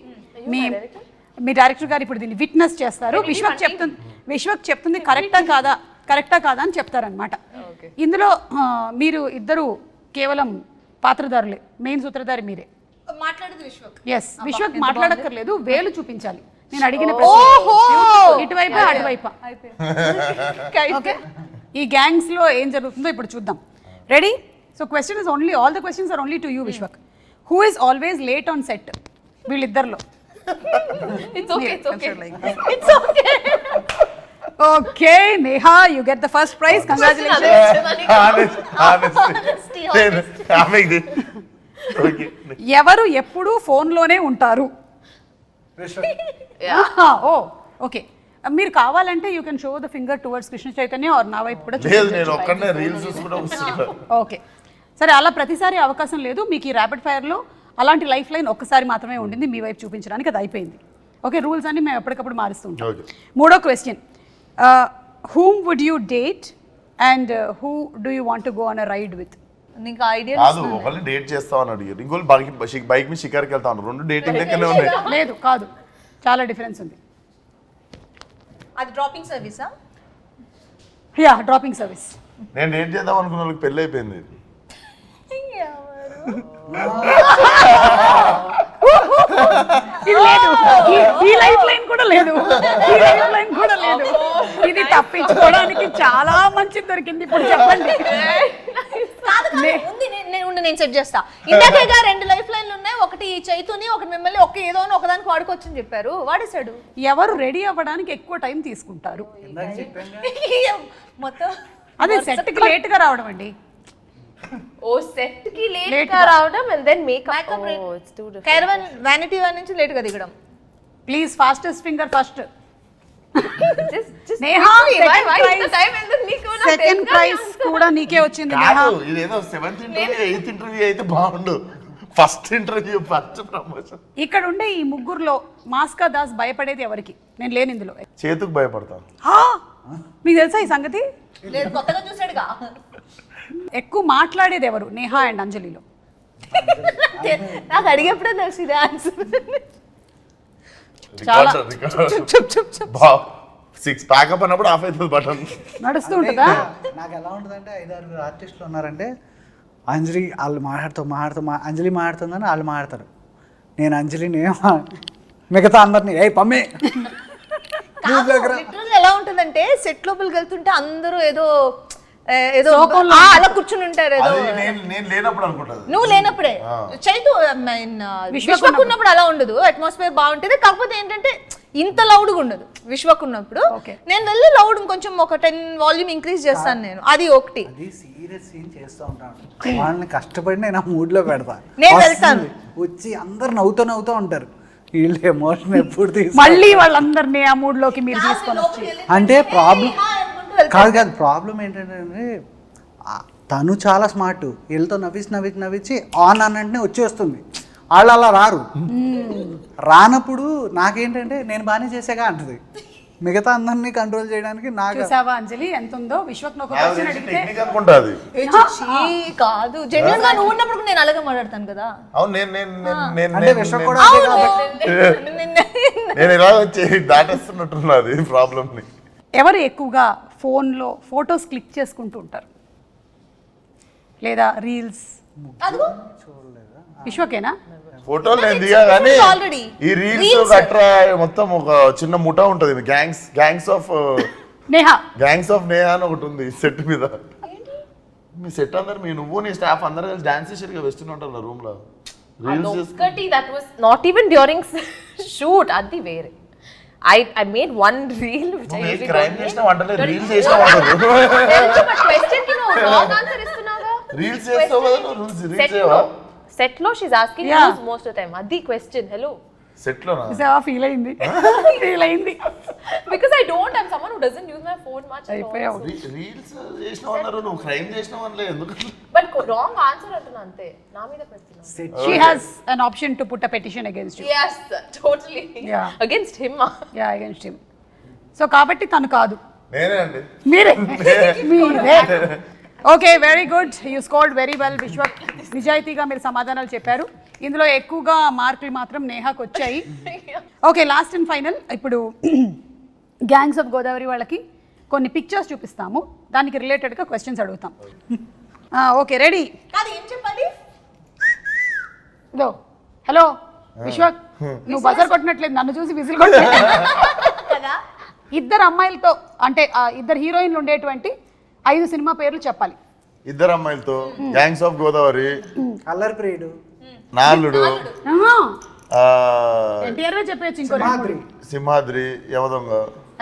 Me director గారు ఇప్పుడు దీన్ని విట్నెస్ చేస్తారు. విశ్వక్ చెప్తుంది కరెక్టా కాదా అని చెప్తారనమాట. ఇందులో మీరు ఇద్దరు కేవలం పాత్రధారులే, మెయిన్ సూత్రధారి మీరే. మాట్లాడేది విశ్వక్. ఎస్, విశ్వక్ మాట్లాడక్కర్లేదు, వేలు చూపించాలి. నేను అడిగిన ఇటువైపు అటువైపు. ఓకే, ఈ గ్యాంగ్స్ లో ఏం జరుగుతుందో ఇప్పుడు చూద్దాం. Ready? So question is only, all the questions are only to you Vishwak. Who is always late on set వీళ్ళిద్దరిలో? Okay Neha, you get the first prize. Congratulations. ఎవరు ఎప్పుడు ఫోన్ లోనే ఉంటారు? ఓ ఓకే, మీరు కావాలంటే you can show the finger towards Krishna Chaitanya or నా వైపు కూడా. ఓకే సరే, అలా ప్రతిసారి అవకాశం లేదు మీకు. ఈ ర్యాపిడ్ ఫైర్లో అలాంటి లైఫ్ లైన్ ఒక్కసారి మాత్రమే ఉండింది మీ వైపు చూపించడానికి, అది అయిపోయింది. ఓకే, రూల్స్ అన్ని మేము ఎప్పటికప్పుడు మారుస్తుంటాం. మూడో question, whom would you date and who do you want to go on a ride with? నీకు ఐడియా కాదు, ఒకళ్ళు డేట్ చేస్తామని అడిగారు, ఇంకోళ్ళు బైక్ మీద షికార్కి వెళ్తాను. రెండు డేటింగ్ లెక్కనే ఉన్నాయి. లేదు కాదు, చాలా డిఫరెన్స్ ఉంది. అది డ్రాపింగ్ సర్వీసా? Yeah, dropping service. నేను డేట్ చేద్దాం అనుకున్న వాళ్ళకి పెళ్ళి అయిపోయింది. ఈ లైఫ్ లైన్ కూడా లేదు, ఇది తప్పించుకోవడానికి చాలా మంచి దొరికింది. ఇప్పుడు చెప్పండి. నేను సెట్ చేస్తా. ఇందాకేగా రెండు లైఫ్ లైన్లు ఉన్నాయి, ఒకటి చైతుని, ఒకటి మిమ్మల్ని, ఏదో ఒకదానికి వాడుకోవచ్చని చెప్పారు, వాడేశాడు. ఎవరు రెడీ అవ్వడానికి ఎక్కువ టైం తీసుకుంటారు? మొత్తం అదే సెట్ కి లేట్ గా రావడం అండి. ఓ సెట్ కి లేట్ గా రావడం and then makeup. Oh it's too different. Caravan vanity van నుంచి లేట్ గా దిగడం. Please fastest finger first. just Neha, second second prize కూడా నీకే వచ్చింది. నేహా, ఇదేదో 7th ఇంటర్వ్యూ 8th ఇంటర్వ్యూ అయితే బాగుండు. First interview, first promotion. ఇక్కడ ఉండే ఈ ముగ్గురులో మాస్కా దాస్ భయపడేది ఎవరికి? నేను లేని ఇందులో. చేతుకు భయపడతాను. మీకు తెలుసా ఈ సంగతి? లేదు, కొత్తగా చూసాడుగా. ఎక్కువ మాట్లాడేది ఎవరు నేహా అండ్ అంజలిలో? నాకు అడిగేప్పుడే తెలుసు ఇది ఆన్సర్. చాలా 6 ప్యాకప్ అన్నప్పుడు ఆఫ్ అవుతుంది బటన్. నడుస్తూ ఉంటుందా? నాకు ఎలా ఉంటుందంటే 5-6 ఆర్టిస్టులు ఉన్నారంటే అంజలి వాళ్ళు అంజలి మాట్లాడుతుందని వాళ్ళు మాట్లాడతారు, నేను అంజలిని మిగతా అందరినీ ఏ పమ్మే లిటరల్ ఎలా ఉంటుందంటే సెట్ లోపలికి వెళ్తుంటే అందరూ ఏదో శోకంలో అలా కూర్చుని ఉంటారు ఏదో. అది నేను లేనప్పుడు అనుకుంటాను. నువ్వు లేనప్పుడే చైతు విశ్వక్ ఉన్నప్పుడు అలా ఉండదు, అట్మాస్ఫియర్ బాగుంటుంది. కాకపోతే ఏంటంటే ఇంత లౌడ్ గా ఉండదు విశ్వక్ ఉన్నప్పుడు. నేను వెళ్ళి లౌడ్ కొంచెం ఒక 10 వాల్యూమ్ ఇంక్రీజ్ చేస్తాను నేను, అది ఒకటి. అది సీరియస్ సీన్ చేస్తూ ఉంటాను, వాళ్ళని కష్టపడి నేను ఆ మూడ్ లో పెడతా. నేను వెళ్తాను. వచ్చి అందరు నవ్వుతూ ఉంటారు, వీళ్ళు ఎమోషన్ ఎప్పుడు మళ్ళీ వాళ్ళందరినీ ఆ మూడ్ లోకి మీరు తీసుకొని వచ్చి. అంటే ప్రాబ్లం కాదు ప్రాబ్లం ఏంటంటే తను చాలా స్మార్ట్, వీళ్ళతో నవ్వించి ఆన్ అన్నంటే వచ్చేస్తుంది, వాళ్ళు అలా రారు. రానప్పుడు నాకేంటంటే నేను బాగానే చేసాగా అంటది, మిగతా అందరినీ కంట్రోల్ చేయడానికి నాకు. చూసావా అంజలి ఎంత ఉందో? విశ్వక్ ఒక క్వశ్చన్ అడిగితే టెక్నిక్ అనుకుంటాది. కాదు, జెన్యున్ గా నువ్వు ఉన్నప్పుడు నేను అలాగే మాట్లాడతాను కదా. అవును నేను అంటే విశ్వక్ కూడా నేను ఇలా వచ్చి దాటేస్తున్నట్టున్నది ప్రాబ్లమ్ ని. ఎవరు ఎక్కువగా ఫోన్లో ఫొటోస్ క్లిక్ చేసుకుంటూ ఉంటారు లేదా రీల్స్? విశ్వకేనా? ఫోటోలు నేను దిగా కానీ Already. ఈ రీల్స్ గట్రా మొత్తం ఒక చిన్న ముఠా ఉంటది, గ్యాంగ్స్ ఆఫ్ నేహా నేహా అని ఒకటి ఉంది సెట్ మీద. మీ సెట్ అందరు నువ్వు నీ స్టాఫ్ అందరు కలిసి డాన్స్ చేసారు కదా, వెస్ట్ ఉంటారు రూమ్ లో రీల్స్ ఒక్కటి that was not even during shoot, అది వేరే. I made one reel which I usually crime don't చేసిన make. వంటలే రీల్స్ చేసిన వంటలు తెలుసు, but question కి నువ్వు wrong answer ఇస్తున్నావుగా. రీల్స్ చేస్తావు కదా నువ్వు, రీల్స్ Set చేయవా? లో set లో she's asking Yeah. who's most of the time. అది question. Hello. సెట్ లోనా? చూసావా? ఫీల్ అయింది. Because I don't, I'm someone who doesn't use my phone much at all. అయిపోయావు. రీల్స్ చేసినావు అన్నారు, నువ్వు క్రైమ్ చేసినావు అనలే ఎందుకు? But wrong answer అంటున్నా అంతే, నా మీద పెడుతున్నా. She has an option to put a petition against you. Yes, totally. Yeah. Against him. Yeah, against him. So కాబట్టి తను కాదు, నేనే అండి. మీరే. Okay, very good, you scored very well Vishwak. నిజాయితీగా మీరు సమాధానాలు చెప్పారు. ఇందులో ఎక్కువగా మార్కులు మాత్రం నేహాకు వచ్చాయి. ఓకే, లాస్ట్ అండ్ ఫైనల్, ఇప్పుడు గ్యాంగ్స్ ఆఫ్ గోదావరి వాళ్ళకి కొన్ని పిక్చర్స్ చూపిస్తాము, దానికి రిలేటెడ్గా క్వశ్చన్స్ అడుగుతాం. Okay, ready? కాదు, ఏం చెప్పాలి? ఇదో హలో విశ్వక్, నువ్వు బజర్ కొట్టినట్లేదు, నన్ను చూసి విజిల్ కొట్టలేదు కదా. ఇద్దరు అమ్మాయిలతో అంటే ఇద్దరు హీరోయిన్లు ఉండేటువంటి 5 సినిమా పేర్లు చెప్పాలి. ఇద్దరు అమ్మాయిలతో గ్యాంగ్స్ ఆఫ్ గోదావరి, అల్లరి ప్రియుడు, నాలుడు, ఎన్టీఆర్ చెప్పేయచ్చు, ఇంకో సింహాద్రి, సింహాద్రి, యమదొంగ.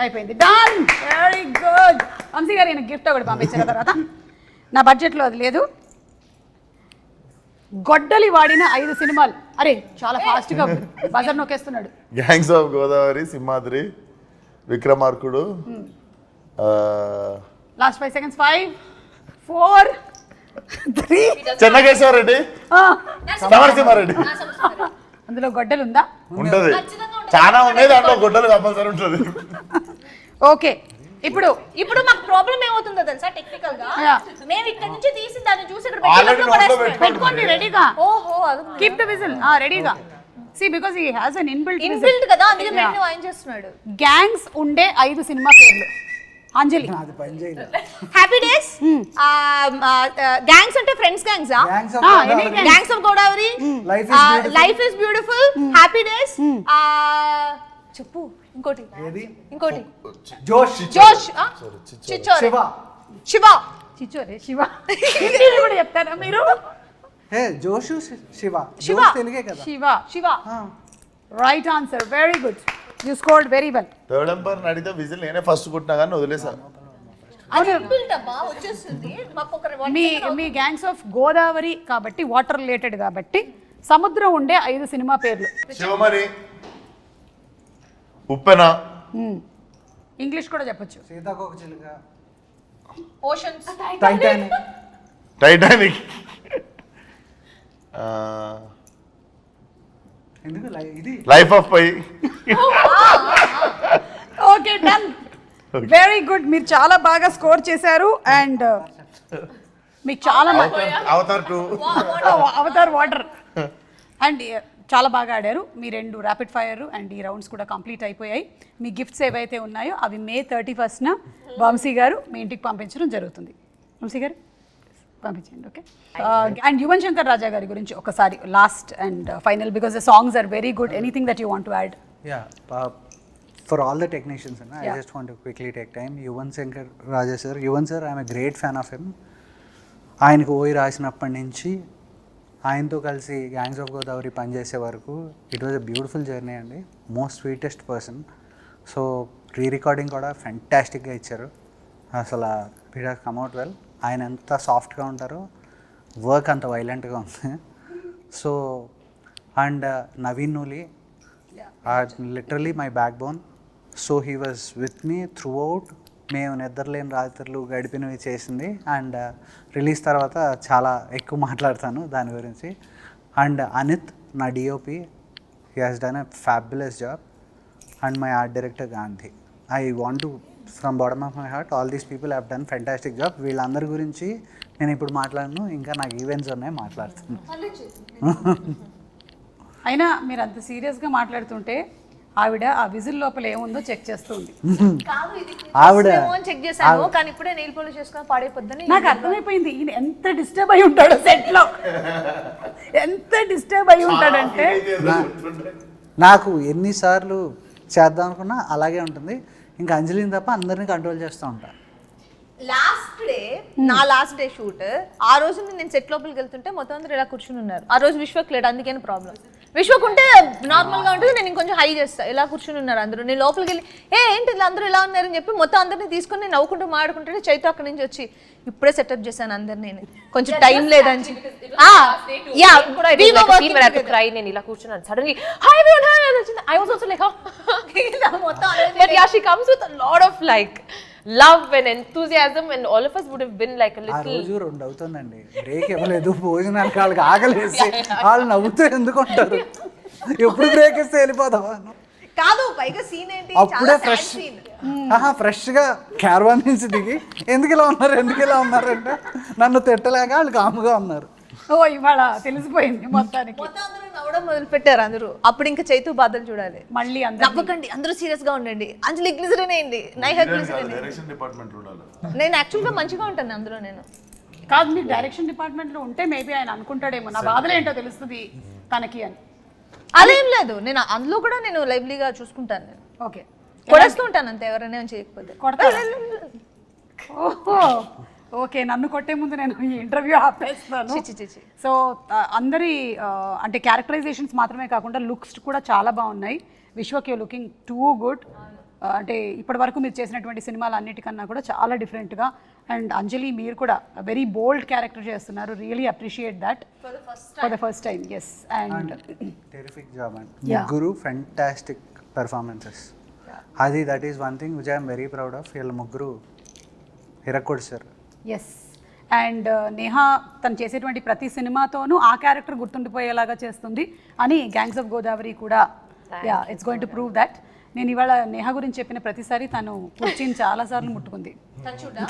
అయిపోయింది, డన్, వెరీ గుడ్. వంశీ గారు నేను గిఫ్ట్ ఒకటి పంపించిన తర్వాత నా బడ్జెట్లో అది లేదు. గొడ్డలి వాడిన 5 సినిమాలు. అరే చాలా ఫాస్ట్గా బజర్ నొక్కేస్తున్నాడు. Gangs of Godavari, Simhadri, Vikramarkudu, last 5 seconds. 5, 4, 3. Chennakeswara Reddy, Samarasimha Reddy. అందులో గొడ్డలు ఉందా? ఉంటది, చాలా ఉన్నాయి, దాంట్లో గుడ్డలు కంపల్సరీ ఉంటుంది. ఓకే, ఇప్పుడు మాకు ప్రాబ్లం ఏమవుతుందో తెలుసా? టెక్నికల్ గా Yeah. మేము ఇక్కడ నుంచి తీసి దాన్ని చూసి ఇక్కడ Already పెట్టినప్పుడు నోట్లో పడేస్తాం. పెట్టుకోండి రెడీగా. ఓహో, అది కీప్ ద విజిల్ రెడీగా. See because he has an inbuilt inbuilt కదా, అందుకే మేము ఆయన చేస్తున్నాడు. గ్యాంగ్స్ ఉండే 5 సినిమా పేర్లు. అంజలి. అది పని చేయలేదు. హ్యాపీ డేస్, గ్యాంగ్స్ అంటే friends gangs, gangs of any Godavari, gangs of Godavari, life is beautiful, happy days, చెప్పు ఇంకోటి, ఏది? ఇంకోటి, జోష్, జోష్, చిచ్చోరే, శివ, శివ, చిచ్చోరే, శివ. హిందీలో కూడా చెప్తారా మీరు? జోషు, శివ. శివ. జోష్ తెలుగే కదా. Shiva. Shiva. Right answer, very good, you scored very well. Third umpire అడిగితే విజిల్ నేనే ఫస్ట్ కొట్టినా కానీ వదిలేసాను. అది ఇన్బిల్ట్ అబ్బా, వచ్చేస్తుంది. మాకు ఒక మీ గ్యాంగ్స్ ఆఫ్ గోదావరి కాబట్టి వాటర్ రిలేటెడ్ కాబట్టి సముద్రం ఉండే 5 సినిమా పేర్లు. శివమణి, ఉప్పెన, ఇంగ్లీష్ కూడా చెప్పొచ్చు. సీతాకోక చిలుక, ఓషన్స్, టైటానిక్, టైటానిక్, ఎందుకు ఇది Life of Pi. Okay, done, very good. మీరు చాలా బాగా స్కోర్ చేశారు అండ్ మీకు చాలా అవతార్ 2, అవతార్ వాటర్ అండ్ చాలా బాగా ఆడారు. మీ 2 ర్యాపిడ్ ఫైర్ అండ్ ఈ రౌండ్స్ కూడా కంప్లీట్ అయిపోయాయి. మీ గిఫ్ట్స్ ఏవైతే ఉన్నాయో అవి May 31st వంశీ గారు మీ ఇంటికి పంపించడం జరుగుతుంది. వంశీ గారు పంపించండి. ఓకే. అండ్ యువన్ శంకర్ రాజా గారి గురించి ఒకసారి last and final, because the songs are very good. Anything that you want to add? For all the technicians, I just want to quickly take time. Yuvan Shankar Raja sir, Yuvan sir, I am a great fan of him. ఆయనకు ఓయి రాసినప్పటి నుంచి ఆయనతో కలిసి gangs of Godavari పనిచేసే వరకు it was a beautiful journey అండి. Most sweetest person. So recording కూడా ఫెంటాస్టిక్గా ఇచ్చారు. అసలు it has come out well. ఆయన ఎంత సాఫ్ట్గా ఉంటారో వర్క్ అంత వైలెంట్గా ఉంది. So and Naveen Nooli literally my backbone. So he was with me throughout. మేము నిద్రలేని రాత్రులు గడిపినవి చేసింది. అండ్ రిలీజ్ తర్వాత చాలా ఎక్కువ మాట్లాడతాను దాని గురించి. అండ్ అనిత్ నా DOP, he has done a fabulous job. And my art director Gandhi. I want to from bottom of my heart all these people have done fantastic job. వీళ్ళందరి గురించి నేను ఇప్పుడు మాట్లాడను, ఇంకా నాకు ఈవెంట్స్ ఉన్నాయి, మాట్లాడుతాను. అయినా మీరు అంత సీరియస్గా మాట్లాడుతుంటే ఆవిడ ఆ విజిల్ లోపల ఏముందో చెక్ చేస్తుంది. ఆవిడ చెక్ చేశాను కానీ ఇప్పుడే నెయిల్ పాలిష్ చేసుకొని పాడైపోద్దని నాకు అర్థమైపోయింది ఈయన ఎంత డిస్టర్బ్ అయి ఉంటాడో సెట్ లో. ఎంత డిస్టర్బ్ అయి ఉంటాడంటే నాకు ఎన్నిసార్లు చేద్దాం అనుకున్నా అలాగే ఉంటుంది. ఇంకా అంజలిని తప్ప అందరినీ కంట్రోల్ చేస్తూ ఉంటా. లాస్ట్ డే షూట్ ఆ రోజు నేను సెట్ లోపలికి వెళ్తుంటే మొత్తం అందరూ ఇలా కూర్చుని ఉన్నారు. ఆ రోజు విశ్వక్ లేడు, అందుకని ప్రాబ్లం. విశ్వక్ ఉంటే నార్మల్ గా ఉంటుంది, నేను ఇంకొంచెం హై చేస్తా. ఇలా కూర్చుని ఉన్నారు అందరూ. నేను లోపలికి వెళ్ళి ఏంటి అందరూ ఇలా ఉన్నారని చెప్పి మొత్తం అందరినీ తీసుకొని నవ్వుకుంటూ మాడుకుంటుంటే చైతు అక్కడి నుంచి వచ్చి ఇప్పుడే సెటప్ చేశాను అందరినీ, కొంచెం టైం లేదని చెప్పి. నేను ఇలా కూర్చున్నాను. Suddenly hi everyone, hi I was also like మొత్తం but yeah she comes with a lot of like love and enthusiasm and all of us would have been like a ఆ little. రోజు 2 అవుతుందండి, break ఇవ్వలేదు. భోజనానికి వాళ్ళకి ఆకలేసి వాళ్ళు నవ్వుతూ ఎందుకు ఉంటారు, ఎప్పుడు బ్రేక్ ఇస్తే వెళ్ళిపోదాం కాదు. పైగా సీన్ ఏంటి, అప్పుడే ఫ్రెష్గా క్యారవాన్ నుంచి దిగి ఎందుకు ఇలా ఉన్నారు అంటే నన్ను తిట్టలేక వాళ్ళు కాముగా ఉన్నారు. ఓ ఇవాళ తెలిసిపోయింది మొత్తానికి. మొత్తం అందరూ నవ్వడం మొదలు పెట్టారు అందరూ. అప్పుడు ఇంకా చైతు బాధలు చూడాలి. మళ్ళీ నవ్వకండి, అందరూ సీరియస్ గా ఉండండి. అంజలి గ్లిజరిన్ వేయండి, నైహా గ్లిజరిన్. డైరెక్షన్ డిపార్ట్మెంట్ ఉండాలి. నేను యాక్చువల్ గా మంచిగా ఉంటాను అందులో. నేను కాదు, మీరు డైరెక్షన్ డిపార్ట్మెంట్ లో ఉంటే మేబీ ఆయన అనుకుంటాడేమో నా బాధలు ఏంటో తెలుస్తుంది తనకి అని. అదేం లేదు, నేను అందులో కూడా నేను లైవ్లీగా చూసుకుంటాను. నేను ఓకే కొడేస్తూ ఉంటాను అంతే, ఎవరైనా చేయకపోతే. ఓహో ఓకే, నన్ను కొట్టే ముందు నేను ఈ ఇంటర్వ్యూ ఆపేస్తాను. సో అందరి అంటే క్యారెక్టరైజేషన్స్ మాత్రమే కాకుండా లుక్స్ కూడా చాలా బాగున్నాయి. Vishwak you looking too good. అంటే ఇప్పటి వరకు మీరు చేసినటువంటి సినిమాలు అన్నిటికన్నా కూడా చాలా డిఫరెంట్గా. అండ్ అంజలి మీరు కూడా వెరీ బోల్డ్ క్యారెక్టర్ చేస్తున్నారు. Really appreciate that for the first time. Yes, and terrific job and ముగ్గురు ఫెంటాస్టిక్ పెర్ఫార్మెన్సెస్. అది that is one thing which I'm very proud of. వీళ్ళ ముగ్గురు హిరకొడిసారు. ఎస్, అండ్ నేహా తను చేసేటువంటి ప్రతి సినిమాతోనూ ఆ క్యారెక్టర్ గుర్తుండిపోయేలాగా చేస్తుంది అని గ్యాంగ్స్ ఆఫ్ గోదావరి కూడా it's going to prove that. నేను ఇవాళ నేహా గురించి చెప్పిన ప్రతిసారి తను కుర్చీని చాలా సార్లు ముట్టుకుంది.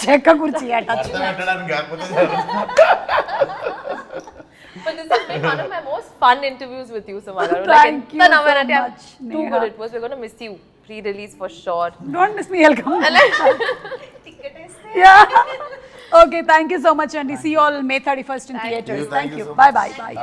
చెక్క కుర్చీ touch. But this has been one of my most fun interviews with you, Samara. Thank you so much, Too Neha. good it was. We're going to miss you pre-release for sure. Don't miss me, I'll come. Yeah. Okay, thank you so much, and see you all May 31st in theatres. Thank you. Bye.